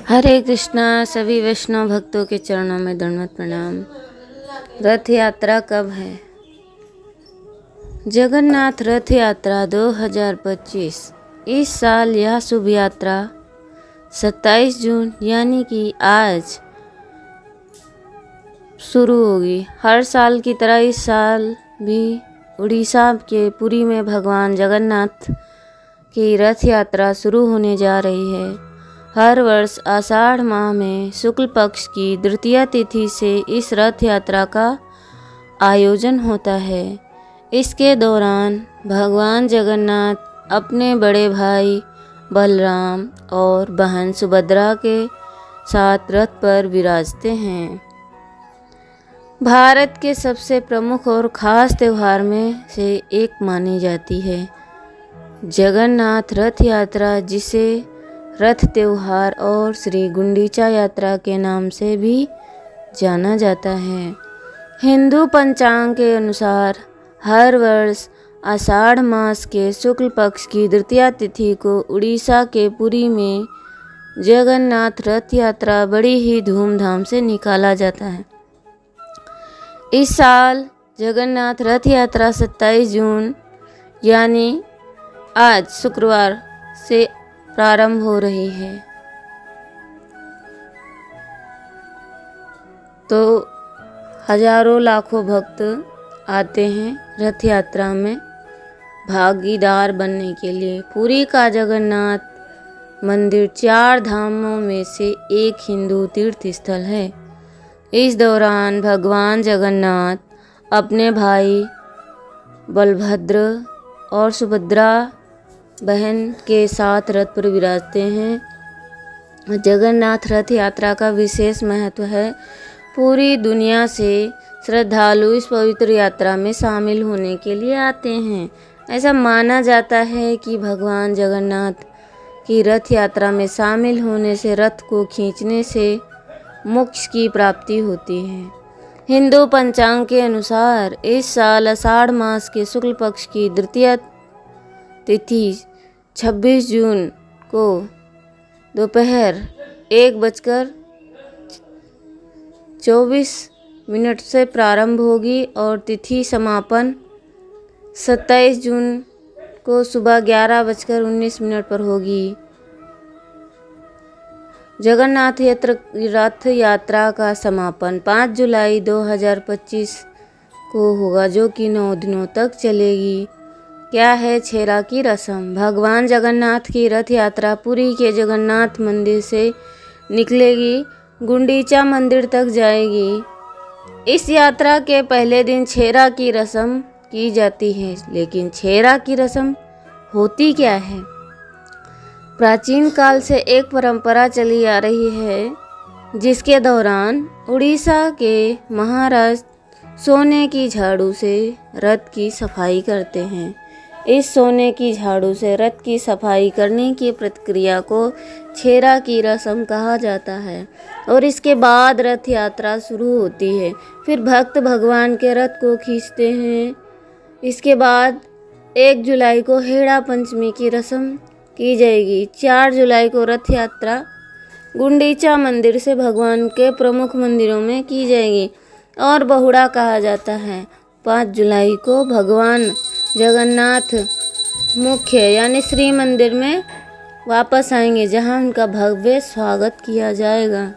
हरे कृष्णा। सभी वैष्णव भक्तों के चरणों में दंडवत प्रणाम। रथ यात्रा कब है? जगन्नाथ रथ यात्रा 2025। इस साल यह शुभ यात्रा 27 जून यानी कि आज शुरू होगी। हर साल की तरह इस साल भी उड़ीसा के पुरी में भगवान जगन्नाथ की रथ यात्रा शुरू होने जा रही है। हर वर्ष आषाढ़ माह में शुक्ल पक्ष की द्वितीया तिथि से इस रथ यात्रा का आयोजन होता है। इसके दौरान भगवान जगन्नाथ अपने बड़े भाई बलराम और बहन सुभद्रा के साथ रथ पर विराजते हैं। भारत के सबसे प्रमुख और खास त्यौहार में से एक मानी जाती है जगन्नाथ रथ यात्रा, जिसे रथ त्योहार और श्री गुंडीचा यात्रा के नाम से भी जाना जाता है। हिंदू पंचांग के अनुसार हर वर्ष आषाढ़ मास के शुक्ल पक्ष की द्वितीया तिथि को उड़ीसा के पुरी में जगन्नाथ रथ यात्रा बड़ी ही धूमधाम से निकाला जाता है। इस साल जगन्नाथ रथ यात्रा 27 जून यानी आज शुक्रवार से प्रारंभ हो रही है। तो हजारों लाखों भक्त आते हैं रथ यात्रा में भागीदार बनने के लिए। पुरी का जगन्नाथ मंदिर 4 धामों में से एक हिंदू तीर्थ स्थल है। इस दौरान भगवान जगन्नाथ अपने भाई बलभद्र और सुभद्रा बहन के साथ रथ पर विराजते हैं। जगन्नाथ रथ यात्रा का विशेष महत्व है। पूरी दुनिया से श्रद्धालु इस पवित्र यात्रा में शामिल होने के लिए आते हैं। ऐसा माना जाता है कि भगवान जगन्नाथ की रथ यात्रा में शामिल होने से रथ को खींचने से मोक्ष की प्राप्ति होती है। हिंदू पंचांग के अनुसार इस साल आषाढ़ मास के शुक्ल पक्ष की द्वितीया तिथि 26 जून को दोपहर 1:24 से प्रारंभ होगी और तिथि समापन 27 जून को सुबह 11:19 पर होगी। जगन्नाथ रथ यात्रा का समापन 5 जुलाई 2025 को होगा, जो कि 9 दिनों तक चलेगी। क्या है छेरा की रस्म? भगवान जगन्नाथ की रथ यात्रा पुरी के जगन्नाथ मंदिर से निकलेगी, गुंडीचा मंदिर तक जाएगी। इस यात्रा के पहले दिन छेरा की रस्म की जाती है। लेकिन छेरा की रस्म होती क्या है? प्राचीन काल से एक परंपरा चली आ रही है, जिसके दौरान उड़ीसा के महाराज सोने की झाड़ू से रथ की सफाई करते हैं। इस सोने की झाड़ू से रथ की सफाई करने की प्रक्रिया को छेरा की रस्म कहा जाता है और इसके बाद रथ यात्रा शुरू होती है। फिर भक्त भगवान के रथ को खींचते हैं। इसके बाद 1 जुलाई को हेड़ा पंचमी की रस्म की जाएगी। 4 जुलाई को रथ यात्रा गुंडीचा मंदिर से भगवान के प्रमुख मंदिरों में की जाएगी और बहुड़ा कहा जाता है। 5 जुलाई को भगवान जगन्नाथ मुख्य यानी श्री मंदिर में वापस आएंगे, जहां उनका भव्य स्वागत किया जाएगा।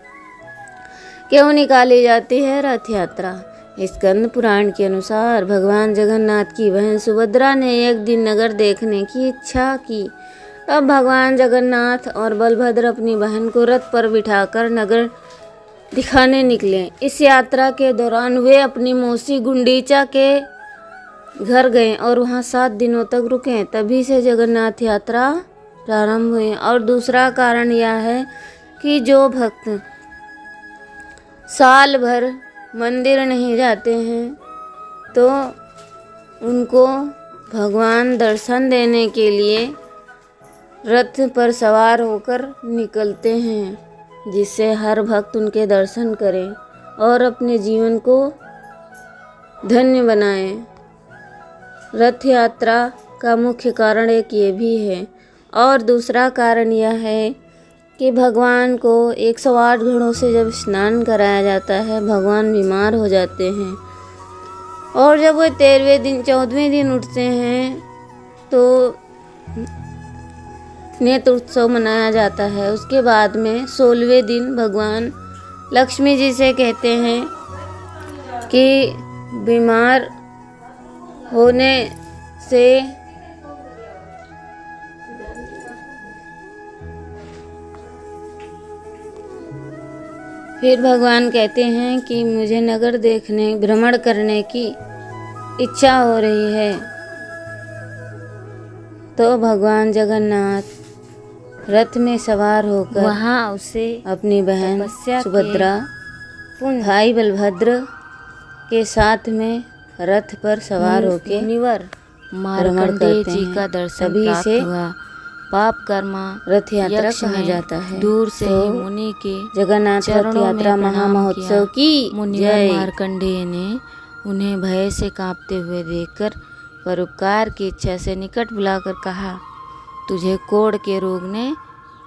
क्यों निकाली जाती है रथ यात्रा? स्कंद पुराण के अनुसार भगवान जगन्नाथ की बहन सुभद्रा ने एक दिन नगर देखने की इच्छा की। अब भगवान जगन्नाथ और बलभद्र अपनी बहन को रथ पर बिठाकर नगर दिखाने निकले। इस यात्रा के दौरान वे अपनी मौसी गुंडीचा के घर गए और वहां 7 दिनों तक रुके। तभी से जगन्नाथ यात्रा प्रारंभ हुई। और दूसरा कारण यह है कि जो भक्त साल भर मंदिर नहीं जाते हैं तो उनको भगवान दर्शन देने के लिए रथ पर सवार होकर निकलते हैं, जिससे हर भक्त उनके दर्शन करे और अपने जीवन को धन्य बनाए। रथ यात्रा का मुख्य कारण एक ये भी है और दूसरा कारण यह है कि भगवान को 108 घड़ों से जब स्नान कराया जाता है, भगवान बीमार हो जाते हैं और जब वो 13वें दिन 14वें दिन उठते हैं तो नेत्र उत्सव मनाया जाता है। उसके बाद में 16वें दिन भगवान लक्ष्मी जी से कहते हैं कि बीमार होने से फिर भगवान कहते हैं कि मुझे नगर देखने भ्रमण करने की इच्छा हो रही है। तो भगवान जगन्नाथ रथ में सवार होकर वहाँ उसे अपनी बहन तपस्या सुभद्रा, भाई बलभद्र के साथ में रथ पर सवार होकर मुनिवर मार्कंडेय जी का दर्शन तभी प्राप्त से हुआ। पाप कर्मा रथ यात्रा यक्ष कहा ने जाता है। दूर से तो ही मुनि के जगन्नाथ रथ चरणों में यात्रा प्रणाम महामहोत्सव किया। की मुनिवर जय। मार्कंडेय ने उन्हें भय से कांपते हुए देखकर परोपकार की इच्छा से निकट बुलाकर कहा, तुझे कोढ़ के रोग ने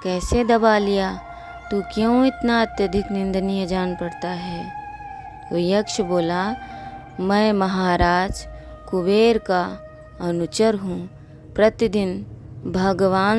कैसे दबा लिया? तू क्यों इतना अत्यधिक निंदनीय जान पड़ता है? तो यक्ष बोला, मैं महाराज कुबेर का अनुचर हूँ। प्रतिदिन भगवान